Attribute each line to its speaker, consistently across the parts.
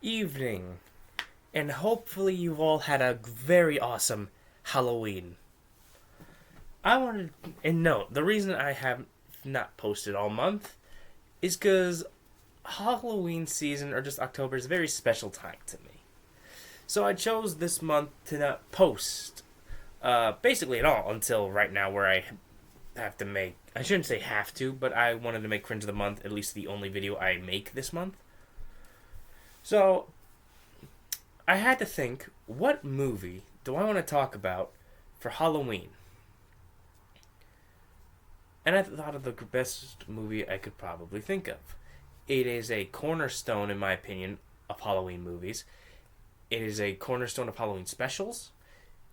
Speaker 1: evening, and hopefully you've all had a very awesome Halloween. I wanted, and note, the reason I have not posted all month is because Halloween season, or just October, is a very special time to me. So I chose this month to not post basically at all until right now, where I have to make, I shouldn't say have to, but I wanted to make Cringe of the Month, at least the only video I make this month. So I had to think, what movie do I want to talk about for Halloween? And I thought of the best movie I could probably think of. It is a cornerstone, in my opinion, of Halloween movies. It is a cornerstone of Halloween specials,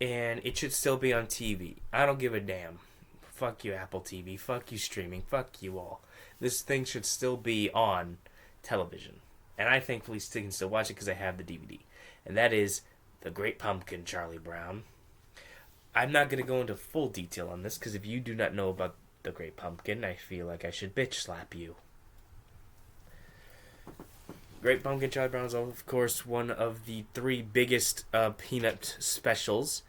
Speaker 1: and it should still be on TV. I don't give a damn. Fuck you, Apple TV. Fuck you, streaming. Fuck you all. This thing should still be on television. And I thankfully can still watch it because I have the DVD. And that is The Great Pumpkin, Charlie Brown. I'm not going to go into full detail on this because if you do not know about The Great Pumpkin, I feel like I should bitch slap you. Great Pumpkin, Charlie Brown is, of course, one of the three biggest peanut specials,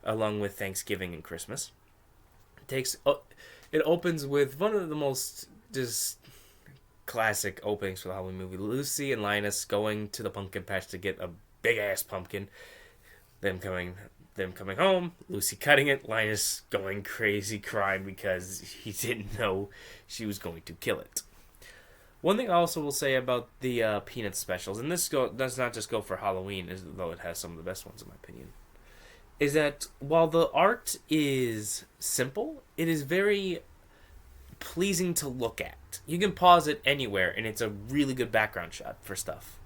Speaker 1: along with Thanksgiving and Christmas. It opens with one of the most just classic openings for the Halloween movie. Lucy and Linus going to the pumpkin patch to get a big ass pumpkin. Them coming home, Lucy cutting it, Linus going crazy crying because he didn't know she was going to kill it. One thing I also will say about the Peanut specials, and this does not just go for Halloween, though it has some of the best ones in my opinion, is that while the art is simple, it is very pleasing to look at. You can pause it anywhere, and it's a really good background shot for stuff.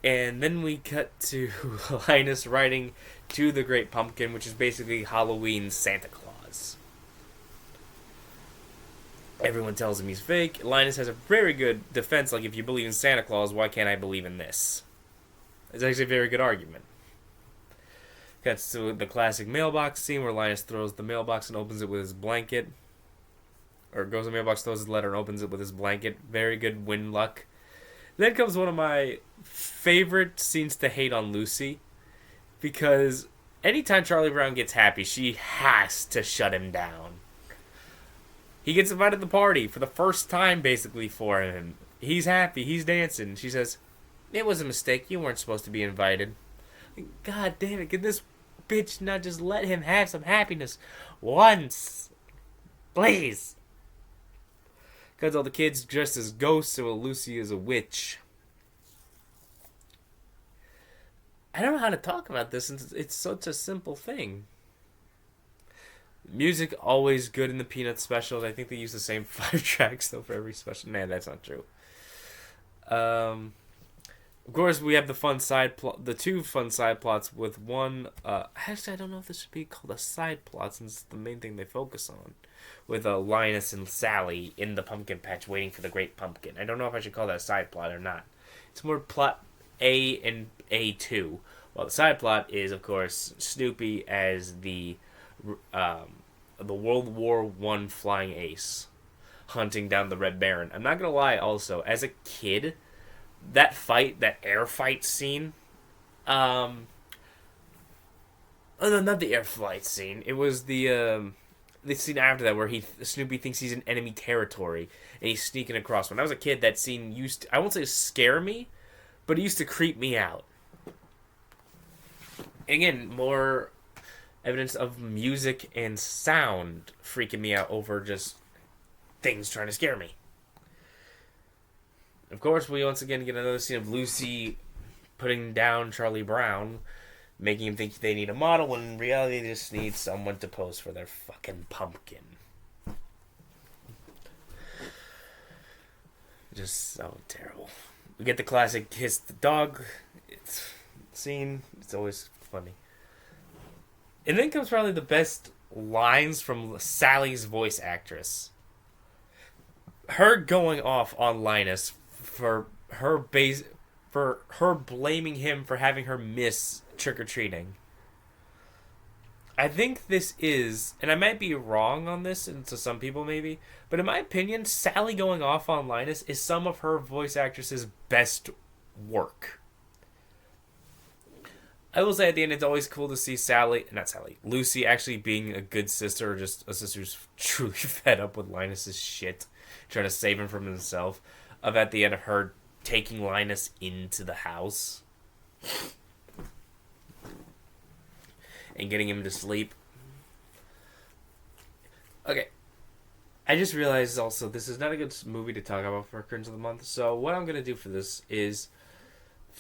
Speaker 1: And then we cut to Linus riding to the Great Pumpkin, which is basically Halloween Santa Claus. Everyone tells him he's fake. Linus has a very good defense, like, if you believe in Santa Claus, why can't I believe in this? It's actually a very good argument. Cuts to the classic mailbox scene where Linus throws the mailbox and opens it with his blanket. Or goes to the mailbox, throws his letter, and opens it with his blanket. Very good wind luck. Then comes one of my favorite scenes to hate on Lucy. Because anytime Charlie Brown gets happy, she has to shut him down. He gets invited to the party for the first time, basically, for him. He's happy. He's dancing. She says, "It was a mistake. You weren't supposed to be invited." God damn it. Can this bitch not just let him have some happiness once? Please. Because all the kids dressed as ghosts, so Lucy is a witch. I don't know how to talk about this since it's such a simple thing. Music always good in the Peanut specials. I think they use the same 5 tracks though for every special. Man, that's not true. Of course, we have the two fun side plots with one. Actually, I don't know if this should be called a side plot since it's the main thing they focus on. With Linus and Sally in the pumpkin patch waiting for the Great Pumpkin. I don't know if I should call that a side plot or not. It's more plot A and A2. Well, the side plot is, of course, Snoopy as the World War I flying ace hunting down the Red Baron. I'm not gonna lie. Also, as a kid, that air fight scene, oh no, not the air flight scene. It was the scene after that where Snoopy thinks he's in enemy territory and he's sneaking across. When I was a kid, that scene used to, I won't say scare me, but it used to creep me out. Again, more evidence of music and sound freaking me out over just things trying to scare me. Of course, we once again get another scene of Lucy putting down Charlie Brown, making him think they need a model, when in reality they just need someone to pose for their fucking pumpkin. Just so terrible. We get the classic kiss the dog scene. It's always funny. And then comes probably the best lines from Sally's voice actress. Her going off on Linus for her blaming him for having her miss trick-or-treating. I think this is, and I might be wrong on this, and to some people maybe, but in my opinion, Sally going off on Linus is some of her voice actress's best work. I will say at the end, it's always cool to see Lucy actually being a good sister, or just a sister who's truly fed up with Linus's shit, trying to save him from himself. Of at the end of her taking Linus into the house and getting him to sleep. Okay. I just realized also this is not a good movie to talk about for Cringe of the Month. So what I'm going to do for this is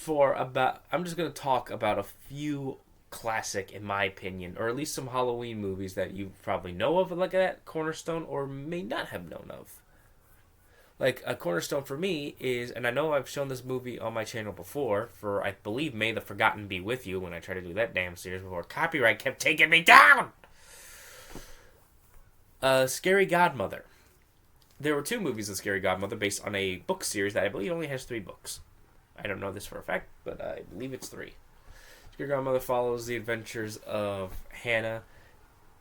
Speaker 1: I'm just going to talk about a few classic, in my opinion, or at least some Halloween movies that you probably know of, like that cornerstone, or may not have known of. Like, a cornerstone for me is, and I know I've shown this movie on my channel before, for, I believe, May the Forgotten Be With You, when I tried to do that damn series before copyright kept taking me down! Scary Godmother. There were 2 movies of Scary Godmother based on a book series that I believe only has 3 books. I don't know this for a fact, but I believe it's 3. Scary Godmother follows the adventures of Hannah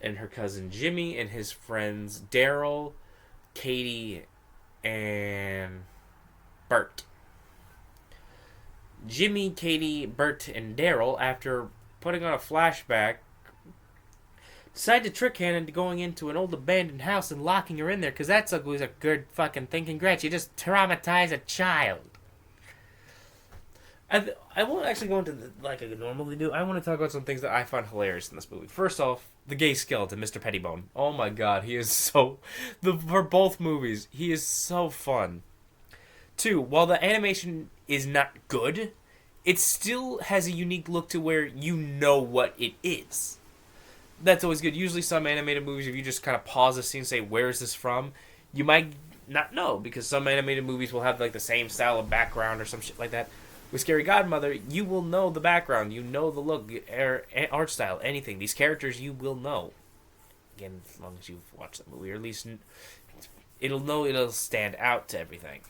Speaker 1: and her cousin Jimmy and his friends Daryl, Katie, and Bert. Jimmy, Katie, Bert, and Daryl, after putting on a flashback, decide to trick Hannah into going into an old abandoned house and locking her in there, because that's always a good fucking thing. Congrats, you just traumatized a child. I won't actually go into like I normally do. I want to talk about some things that I find hilarious in this movie. First off, the gay skeleton, Mr. Pettibone. Oh my god, he is so... for both movies, he is so fun. 2, while the animation is not good, it still has a unique look to where you know what it is. That's always good. Usually some animated movies, if you just kind of pause the scene and say, where is this from? You might not know, because some animated movies will have like the same style of background or some shit like that. With Scary Godmother, you will know the background, you know the look, art style, anything. These characters you will know. Again, as long as you've watched the movie, or at least it'll stand out to everything.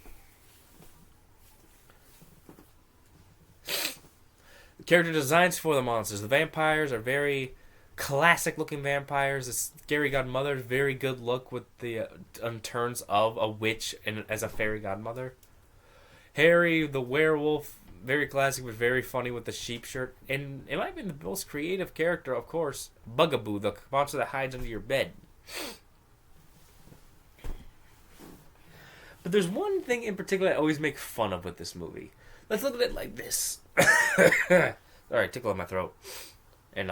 Speaker 1: The character designs for the monsters. The vampires are very classic-looking vampires. The Scary Godmother is very good look with the turns of a witch and as a fairy godmother. Harry, the werewolf, very classic but very funny with the sheep shirt. And it might be the most creative character, of course, Bugaboo, the monster that hides under your bed. But there's one thing in particular I always make fun of with this movie. Let's look at it like this. Alright, tickle in my throat. And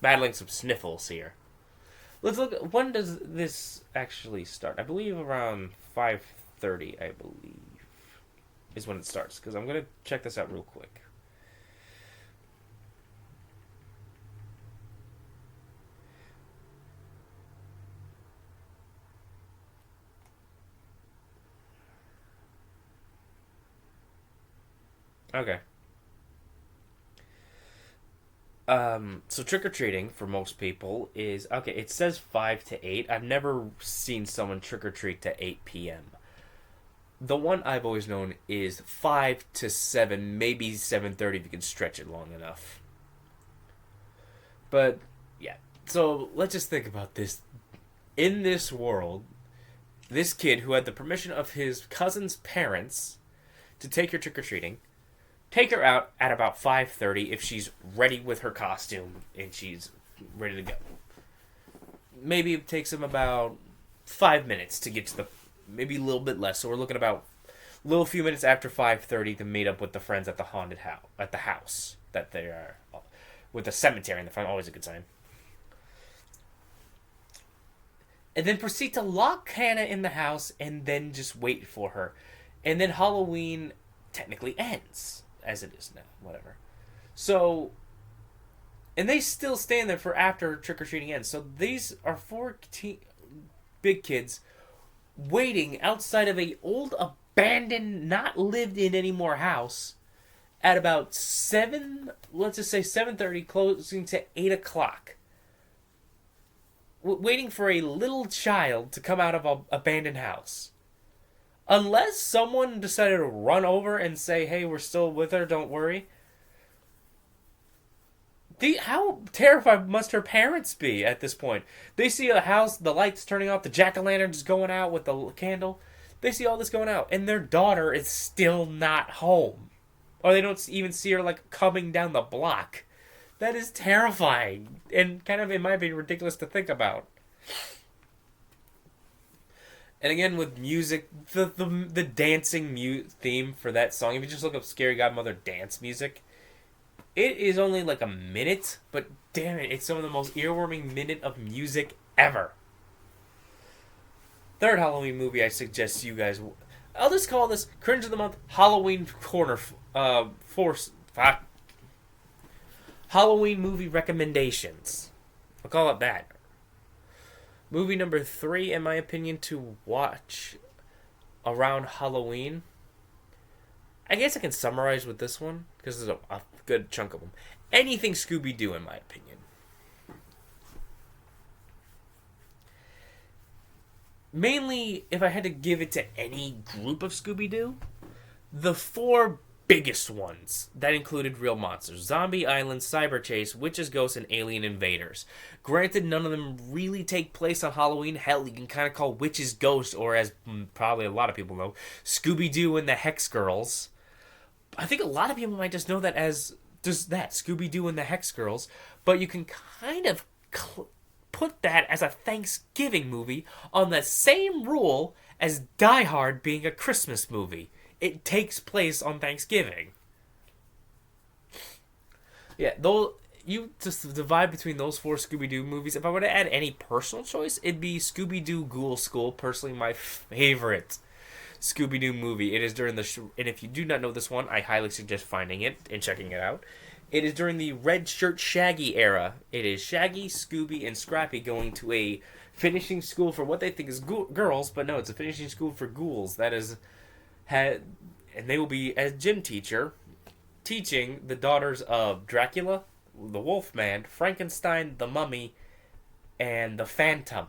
Speaker 1: battling some sniffles here. Let's look at, when does this actually start? I believe around 5:30, I believe, is when it starts. Because I'm going to check this out real quick. Okay. So trick-or-treating, for most people, is... Okay, it says 5 to 8. I've never seen someone trick-or-treat to 8 p.m. The one I've always known is 5 to 7, maybe 7:30 if you can stretch it long enough. But, yeah. So, let's just think about this. In this world, this kid who had the permission of his cousin's parents to take her trick-or-treating, take her out at about 5:30 if she's ready with her costume and she's ready to go. Maybe it takes him about 5 minutes to get to the... Maybe a little bit less. So we're looking about a little few minutes after 5:30 to meet up with the friends at the haunted house. At the house that they are... With the cemetery in the front. Always a good sign. And then proceed to lock Hannah in the house and then just wait for her. And then Halloween technically ends. As it is now, whatever. So, and they still stand there for after trick-or-treating ends. So these are 4 big kids waiting outside of a old, abandoned, not lived in anymore house at about 7, let's just say 7:30, closing to 8 o'clock. Waiting for a little child to come out of an abandoned house. Unless someone decided to run over and say, hey, we're still with her, don't worry. How terrified must her parents be at this point? They see a house, the lights turning off, the jack-o'-lanterns going out with the candle. They see all this going out, and their daughter is still not home. Or they don't even see her, like, coming down the block. That is terrifying, and kind of, in my opinion, ridiculous to think about. And again, with music, the dancing theme for that song, if you just look up Scary Godmother dance music, it is only like a minute, but damn it, it's some of the most earworming minute of music ever. Third Halloween movie I suggest you guys... I'll just call this Cringe of the Month Halloween Corner Halloween movie recommendations. I'll call it that. Movie number 3, in my opinion, to watch around Halloween. I guess I can summarize with this one, because there's a good chunk of them. Anything Scooby-Doo, in my opinion. Mainly, if I had to give it to any group of Scooby-Doo, the 4 biggest ones that included real monsters: Zombie Island, Cyber Chase, Witches, Ghosts, and Alien Invaders. Granted, none of them really take place on Halloween. Hell, you can kind of call Witches, Ghosts, or as probably a lot of people know, Scooby-Doo and the Hex Girls. I think a lot of people might just know that as just that, Scooby-Doo and the Hex Girls, but you can kind of put that as a Thanksgiving movie on the same rule as Die Hard being a Christmas movie. It takes place on Thanksgiving. Yeah, though you just divide between those 4 Scooby-Doo movies. If I were to add any personal choice, it'd be Scooby-Doo Ghoul School, personally my favorite Scooby-Doo movie. It is during and if you do not know this one, I highly suggest finding it and checking it out. It is during the Red Shirt Shaggy era. It is Shaggy, Scooby, and Scrappy going to a finishing school for what they think is girls, but no, it's a finishing school for ghouls. That is... and they will be as gym teacher teaching the daughters of Dracula, the Wolfman, Frankenstein, the Mummy, and the Phantom.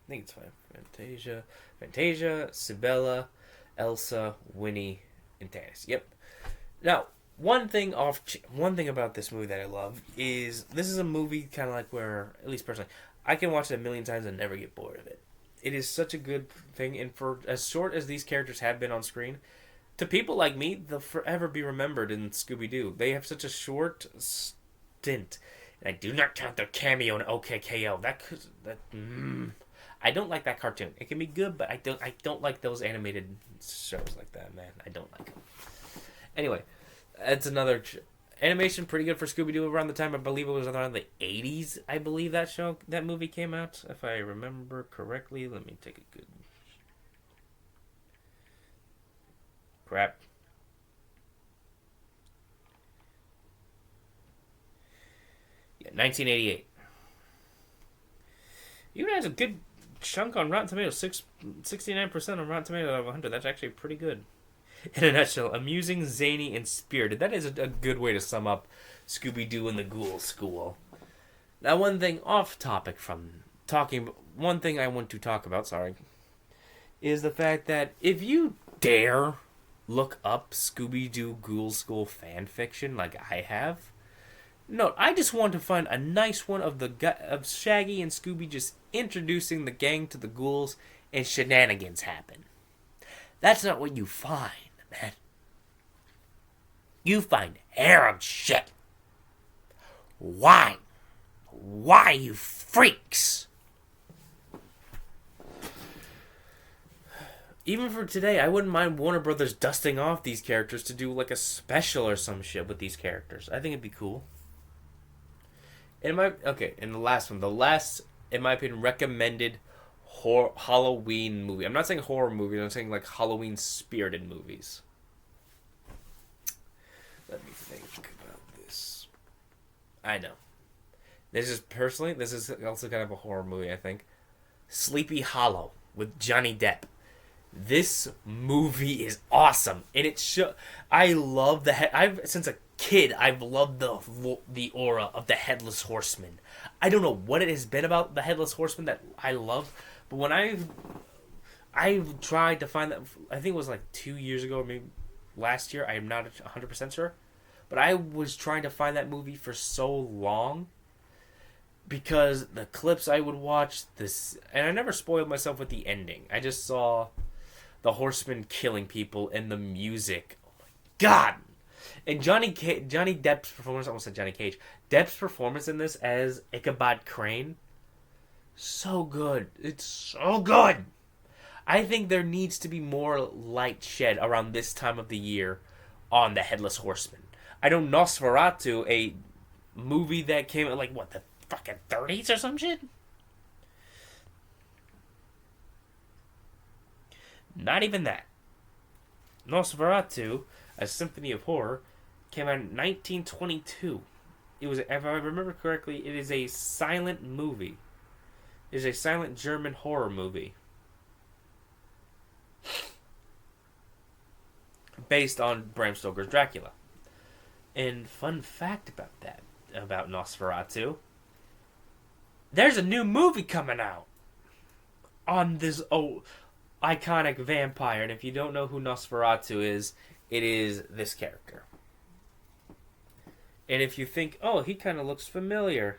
Speaker 1: I think it's fine. Fantasia, Sibella, Elsa, Winnie, and Tanis. Yep. Now, one thing about this movie that I love is this is a movie kind of like where, at least personally, I can watch it a million times and never get bored of it. It is such a good thing, and for as short as these characters have been on screen, to people like me, they'll forever be remembered in Scooby-Doo. They have such a short stint, and I do not count their cameo in OKKO. I don't like that cartoon. It can be good, but I don't like those animated shows like that, man. I don't like them. Anyway, it's another... Animation pretty good for Scooby-Doo around the time, I believe it was around the 80s, I believe that movie came out, if I remember correctly. Let me take a good... Crap. Yeah, 1988. Even has a good chunk on Rotten Tomatoes, 69% on Rotten Tomatoes out of 100. That's actually pretty good. In a nutshell, amusing, zany, and spirited. That is a good way to sum up Scooby-Doo and the Ghoul School. Now, one thing off topic from talking... One thing I want to talk about, is the fact that if you dare look up Scooby-Doo Ghoul School fanfiction like I have... No, I just want to find a nice one of Shaggy and Scooby just introducing the gang to the ghouls and shenanigans happen. That's not what you find, man. You find harem shit. Why? Why, you freaks? Even for today, I wouldn't mind Warner Brothers dusting off these characters to do like a special or some shit with these characters. I think it'd be cool. And the last one. The last, in my opinion, recommended Halloween movie. I'm not saying horror movies. I'm saying like Halloween spirited movies. Let me think about this. I know. This is also kind of a horror movie, I think. Sleepy Hollow with Johnny Depp. This movie is awesome, and I love since a kid, I've loved the aura of the Headless Horseman. I don't know what it has been about the Headless Horseman that I love, but when I tried to find that, I think it was like 2 years ago or maybe last year. I am not 100% sure, But I was trying to find that movie for so long because the clips I would watch, this, and I never spoiled myself with the ending. I just saw the horseman killing people and the music. Oh my god! And Johnny Depp's performance, I almost said Johnny Cage. Depp's performance in this as Ichabod Crane, so good. It's so good. I think there needs to be more light shed around this time of the year on the Headless Horseman. I know Nosferatu, a movie that came out like, what, the fucking 30s or some shit? Not even that. Nosferatu, A Symphony of Horror, came out in 1922. It was, if I remember correctly, it is a silent movie. It is a silent German horror movie. Based on Bram Stoker's Dracula. And fun fact about that, about Nosferatu, there's a new movie coming out on this iconic vampire. And if you don't know who Nosferatu is, it is this character. And if you think, oh, he kind of looks familiar,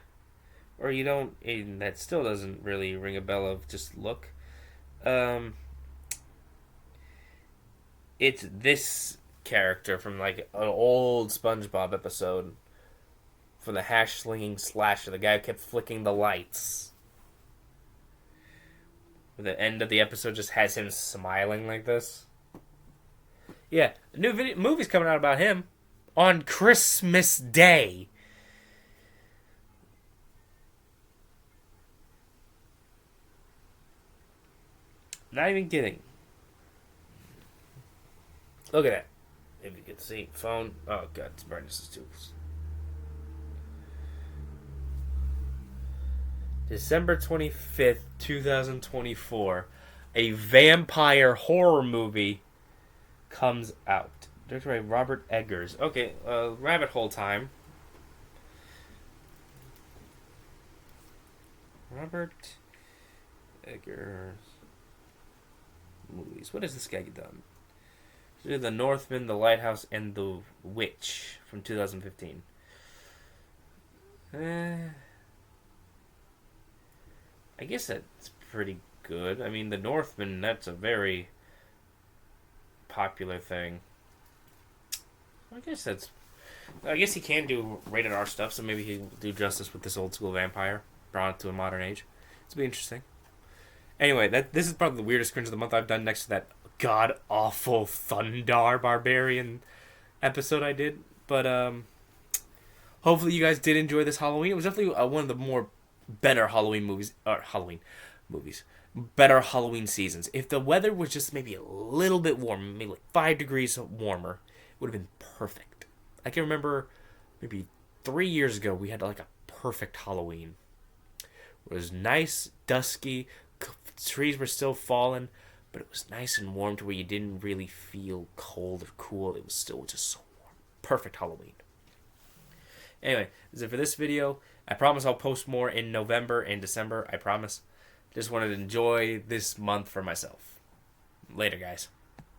Speaker 1: or you don't, and that still doesn't really ring a bell of just look, it's this character from like an old SpongeBob episode from the hash slinging slasher, the guy who kept flicking the lights. The end of the episode just has him smiling like this. Yeah, a new movie's coming out about him on Christmas Day. Not even kidding. Look at that. If you can see. Phone. Oh, God. Its brightness is too. December 25th, 2024. A vampire horror movie comes out. Directed by Robert Eggers. Okay, rabbit hole time. Robert Eggers movies. What has this guy done? The Northman, The Lighthouse, and The Witch from 2015. I guess that's pretty good. I mean, The Northman, that's a very popular thing. I guess he can do rated R stuff, so maybe he'll do justice with this old school vampire brought to a modern age. It's be interesting. Anyway, this is probably the weirdest cringe of the month I've done, next to that god awful Thundar Barbarian episode I did. But hopefully you guys did enjoy this Halloween. It was definitely one of the more better better Halloween seasons. If the weather was just maybe a little bit warmer, maybe like 5 degrees warmer, it would have been perfect. I can remember maybe 3 years ago we had like a perfect Halloween. It was nice, dusky, trees were still falling, but it was nice and warm to where you didn't really feel cold or cool. It was still just so warm. Perfect Halloween. Anyway, that's it for this video. I promise I'll post more in November and December. I promise. Just wanted to enjoy this month for myself. Later, guys.